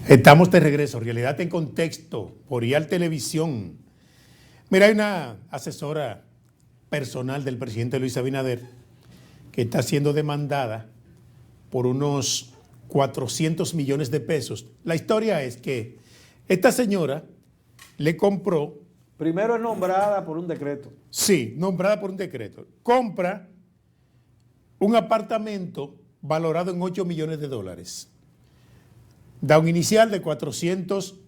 Estamos de regreso, Realidad en Contexto, por IAL Televisión. Mira, hay una asesora personal del presidente Luis Abinader que está siendo demandada por unos 400 millones de pesos. La historia es que esta señora le compró... Primero es nombrada por un decreto. Sí, nombrada por un decreto. Compra un apartamento valorado en 8 millones de dólares. Da un inicial de 400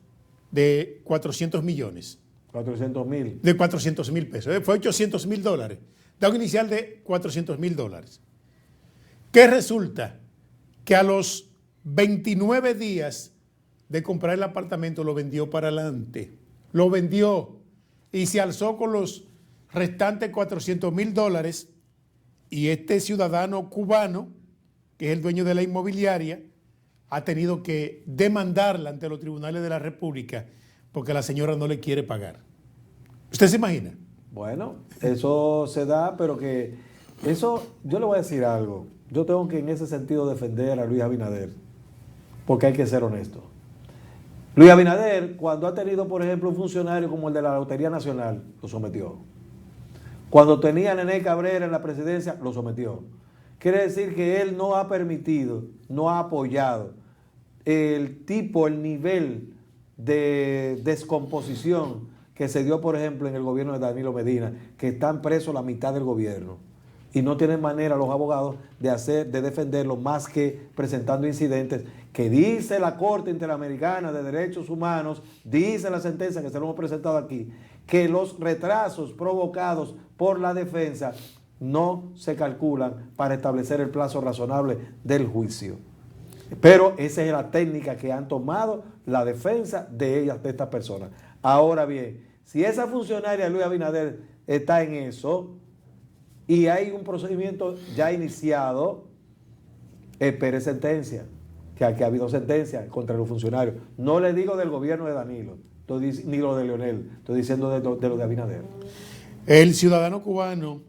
millones. 400 mil. De 400 mil pesos. Fue 800 mil dólares. Da un inicial de 400 mil dólares. ¿Qué resulta? Que a los 29 días de comprar el apartamento lo vendió para adelante. Lo vendió y se alzó con los restantes 400 mil dólares y este ciudadano cubano, que es el dueño de la inmobiliaria, ha tenido que demandarla ante los tribunales de la República porque la señora no le quiere pagar. ¿Usted se imagina? Bueno, eso se da, pero que eso, yo le voy a decir algo. Yo tengo que en ese sentido defender a Luis Abinader, porque hay que ser honesto. Luis Abinader, cuando ha tenido, por ejemplo, un funcionario como el de la Lotería Nacional, lo sometió. Cuando tenía a Nené Cabrera en la presidencia, lo sometió. Quiere decir que él no ha permitido, no ha apoyado el nivel de descomposición que se dio, por ejemplo, en el gobierno de Danilo Medina, que están presos la mitad del gobierno y no tienen manera los abogados de defenderlo más que presentando incidentes que dice la Corte Interamericana de Derechos Humanos, dice la sentencia que se lo hemos presentado aquí, que los retrasos provocados por la defensa no se calculan para establecer el plazo razonable del juicio. Pero esa es la técnica que han tomado la defensa de estas personas. Ahora bien, si esa funcionaria Luis Abinader está en eso y hay un procedimiento ya iniciado, espere sentencia, que aquí ha habido sentencia contra los funcionarios. No le digo del gobierno de Danilo, ni lo de Leonel, estoy diciendo de lo de Abinader. El ciudadano cubano,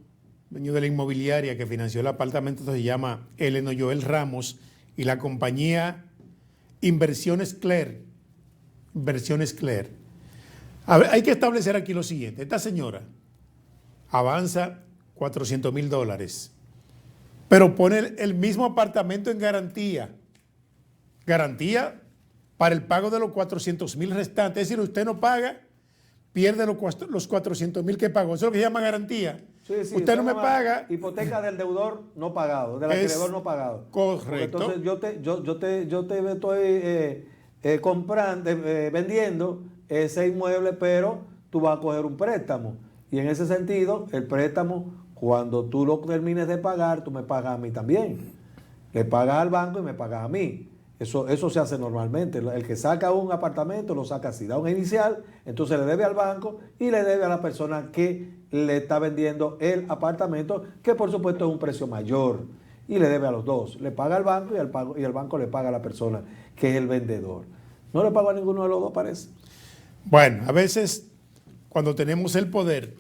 dueño de la inmobiliaria que financió el apartamento, se llama Eleno Joel Ramos, y la compañía Inversiones Cler. A ver, hay que establecer aquí lo siguiente. Esta señora avanza 400 mil dólares, pero pone el mismo apartamento en garantía. Garantía para el pago de los 400 mil restantes. Es decir, usted no paga, pierde los 400 mil que pagó. Eso es lo que se llama garantía. Sí, usted no me paga. Hipoteca del deudor no pagado, del acreedor no pagado. Correcto. Entonces yo te estoy vendiendo ese inmueble, pero tú vas a coger un préstamo. Y en ese sentido, el préstamo, cuando tú lo termines de pagar, tú me pagas a mí también. Le pagas al banco y me pagas a mí. Eso se hace normalmente. El que saca un apartamento lo saca así, da un inicial, entonces le debe al banco y le debe a la persona que le está vendiendo el apartamento, que por supuesto es un precio mayor, y le debe a los dos. Le paga al banco y el banco le paga a la persona que es el vendedor. No le paga a ninguno de los dos, parece. Bueno, a veces cuando tenemos el poder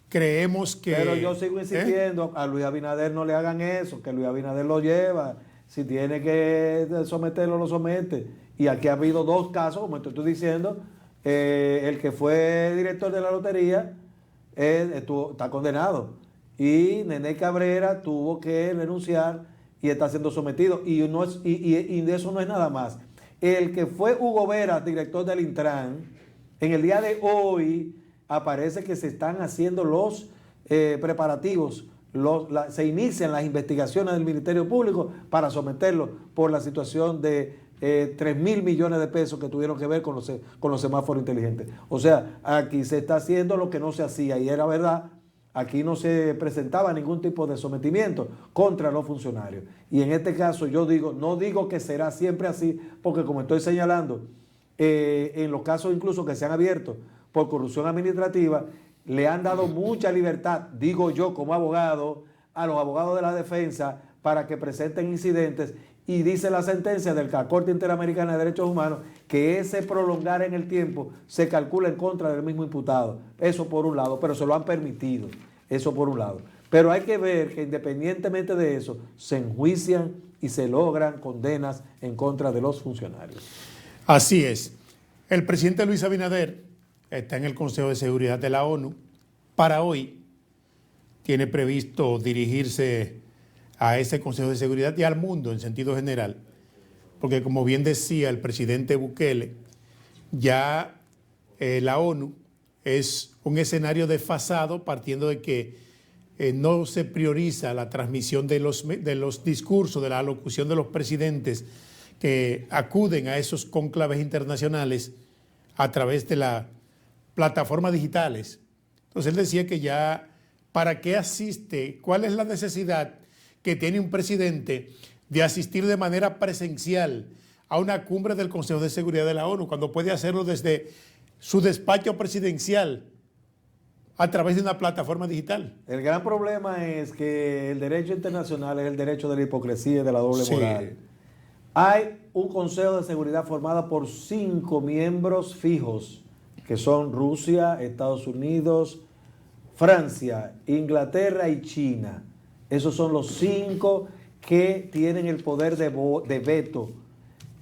creemos que... Pero yo sigo insistiendo, a Luis Abinader no le hagan eso, que Luis Abinader lo lleva. Si tiene que someterlo, lo somete. Y aquí ha habido dos casos, como te estoy diciendo. El que fue director de la lotería está condenado. Y Nené Cabrera tuvo que renunciar y está siendo sometido. Y de eso no es nada más. El que fue Hugo Vera, director del Intran, en el día de hoy aparece que se están haciendo los preparativos. Se inician las investigaciones del Ministerio Público para someterlo por la situación de 3.000 millones de pesos que tuvieron que ver con los semáforos inteligentes. O sea, aquí se está haciendo lo que no se hacía y era verdad. Aquí no se presentaba ningún tipo de sometimiento contra los funcionarios. Y en este caso no digo que será siempre así, porque como estoy señalando, en los casos incluso que se han abierto por corrupción administrativa, le han dado mucha libertad, digo yo como abogado, a los abogados de la defensa para que presenten incidentes, y dice la sentencia de la Corte Interamericana de Derechos Humanos que ese prolongar en el tiempo se calcula en contra del mismo imputado. Eso por un lado, pero se lo han permitido, eso por un lado. Pero hay que ver que independientemente de eso, se enjuician y se logran condenas en contra de los funcionarios. Así es. El presidente Luis Abinader está en el Consejo de Seguridad de la ONU. Para hoy tiene previsto dirigirse a ese Consejo de Seguridad y al mundo en sentido general, porque como bien decía el presidente Bukele, ya la ONU es un escenario desfasado partiendo de que no se prioriza la transmisión de los discursos, de la alocución de los presidentes que acuden a esos cónclaves internacionales a través de las plataformas digitales. Entonces él decía que ya, ¿para qué asiste? ¿Cuál es la necesidad que tiene un presidente de asistir de manera presencial a una cumbre del Consejo de Seguridad de la ONU cuando puede hacerlo desde su despacho presidencial a través de una plataforma digital? El gran problema es que el derecho internacional es el derecho de la hipocresía y de la doble moral. Hay un Consejo de Seguridad formado por 5 miembros fijos, que son Rusia, Estados Unidos, Francia, Inglaterra y China. Esos son los 5 que tienen el poder de veto.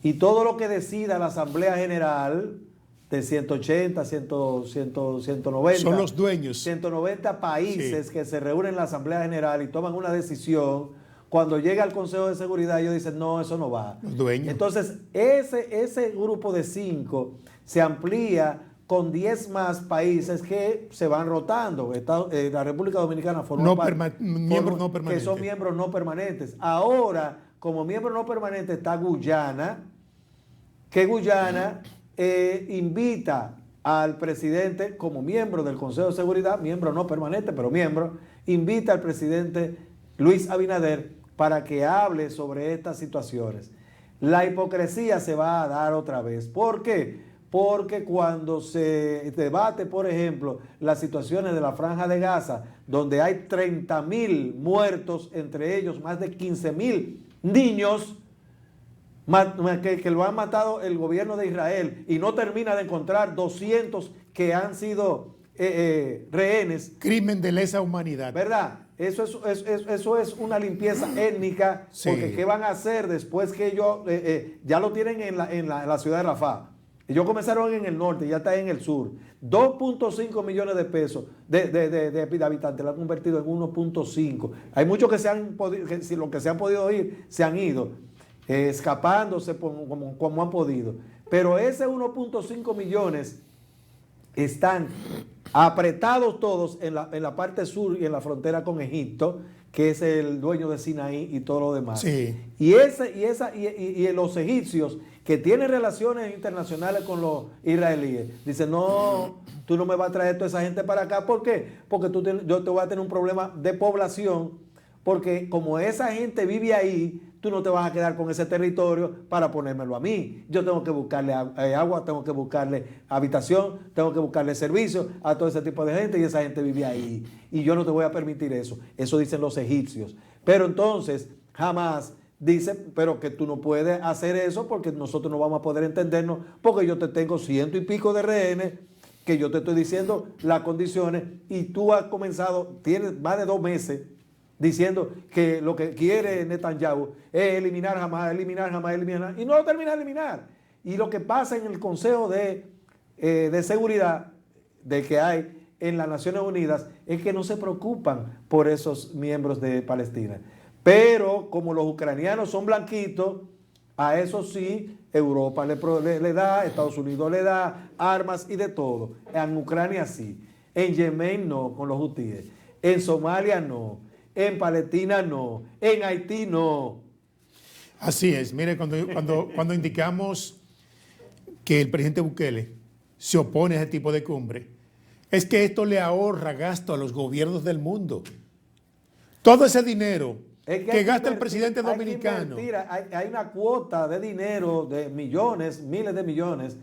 Y todo lo que decida la Asamblea General de 180, 190. Son los dueños. 190 países que se reúnen en la Asamblea General y toman una decisión. Cuando llega al Consejo de Seguridad, ellos dicen, no, eso no va. Los dueños. Entonces, ese grupo de 5 se amplía con 10 más países que se van rotando. La República Dominicana forma miembros no permanentes. Que son miembros no permanentes. Ahora, como miembro no permanente está Guyana, que Guyana invita al presidente como miembro del Consejo de Seguridad, miembro no permanente, pero miembro, invita al presidente Luis Abinader para que hable sobre estas situaciones. La hipocresía se va a dar otra vez. ¿Por qué? Porque cuando se debate, por ejemplo, las situaciones de la Franja de Gaza, donde hay 30.000 muertos, entre ellos más de 15.000 niños, que lo han matado el gobierno de Israel y no termina de encontrar 200 que han sido rehenes. Crimen de lesa humanidad. ¿Verdad? Eso es una limpieza étnica, porque ¿qué van a hacer después que ellos ya lo tienen en la ciudad de Rafah? Ellos comenzaron en el norte, ya está en el sur. 2.5 millones de pesos de habitantes, lo han convertido en 1.5. Hay muchos que los que se han podido ir, se han ido, escapándose como han podido. Pero ese 1.5 millones están apretados todos en la parte sur y en la frontera con Egipto, que es el dueño de Sinaí y todo lo demás. Sí. Y los egipcios que tienen relaciones internacionales con los israelíes, dicen, no, tú no me vas a traer toda esa gente para acá. ¿Por qué? Porque yo te voy a tener un problema de población, porque como esa gente vive ahí, tú no te vas a quedar con ese territorio para ponérmelo a mí. Yo tengo que buscarle agua, tengo que buscarle habitación, tengo que buscarle servicios a todo ese tipo de gente y esa gente vive ahí. Y yo no te voy a permitir eso. Eso dicen los egipcios. Pero entonces, jamás dice, pero que tú no puedes hacer eso porque nosotros no vamos a poder entendernos porque yo te tengo 100 y pico de rehenes que yo te estoy diciendo las condiciones y tú has comenzado, tienes más de 2 meses diciendo que lo que quiere Netanyahu es eliminar jamás, y no lo termina de eliminar. Y lo que pasa en el Consejo de Seguridad que hay en las Naciones Unidas es que no se preocupan por esos miembros de Palestina. Pero como los ucranianos son blanquitos, a eso sí, Europa le da, Estados Unidos le da armas y de todo. En Ucrania sí, en Yemen no, con los hutíes, en Somalia no, en Palestina no, en Haití no. Así es. Mire, cuando indicamos que el presidente Bukele se opone a ese tipo de cumbre, es que esto le ahorra gasto a los gobiernos del mundo. Todo ese dinero que gasta el presidente dominicano. Hay una cuota de dinero de millones, miles de millones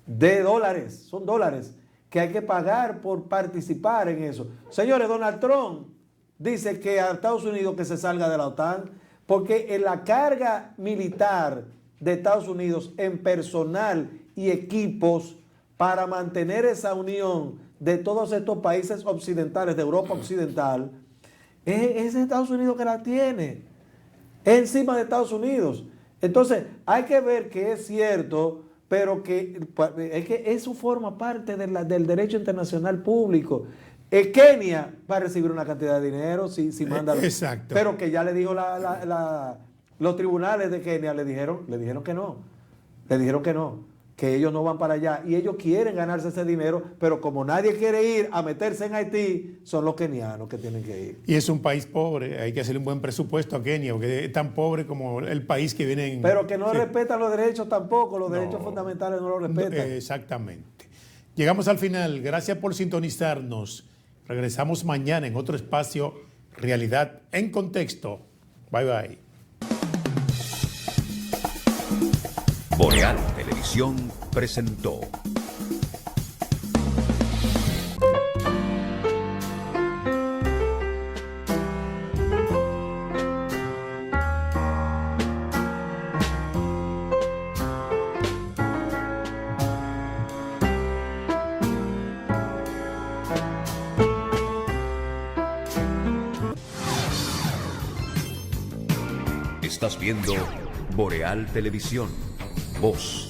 de dólares, son dólares, que hay que pagar por participar en eso. Señores, Donald Trump dice que a Estados Unidos que se salga de la OTAN, porque en la carga militar de Estados Unidos en personal y equipos para mantener esa unión de todos estos países occidentales, de Europa Occidental, es Estados Unidos que la tiene, es encima de Estados Unidos. Entonces hay que ver que es cierto pero que es que eso forma parte del derecho internacional público. Kenia va a recibir una cantidad de dinero si manda. Exacto. Pero que ya le dijo los tribunales de Kenia le dijeron que no. Le dijeron que no, que ellos no van para allá y ellos quieren ganarse ese dinero, pero como nadie quiere ir a meterse en Haití, son los kenianos que tienen que ir. Y es un país pobre, hay que hacerle un buen presupuesto a Kenia, porque es tan pobre como el país que viene en... Pero que no sí. respetan los derechos tampoco, los No, derechos fundamentales no los respetan. Exactamente. Llegamos al final, gracias por sintonizarnos. Regresamos mañana en otro espacio, Realidad en Contexto. Bye bye. Boreal Televisión presentó Estás viendo Boreal Televisión, Voz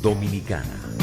Dominicana.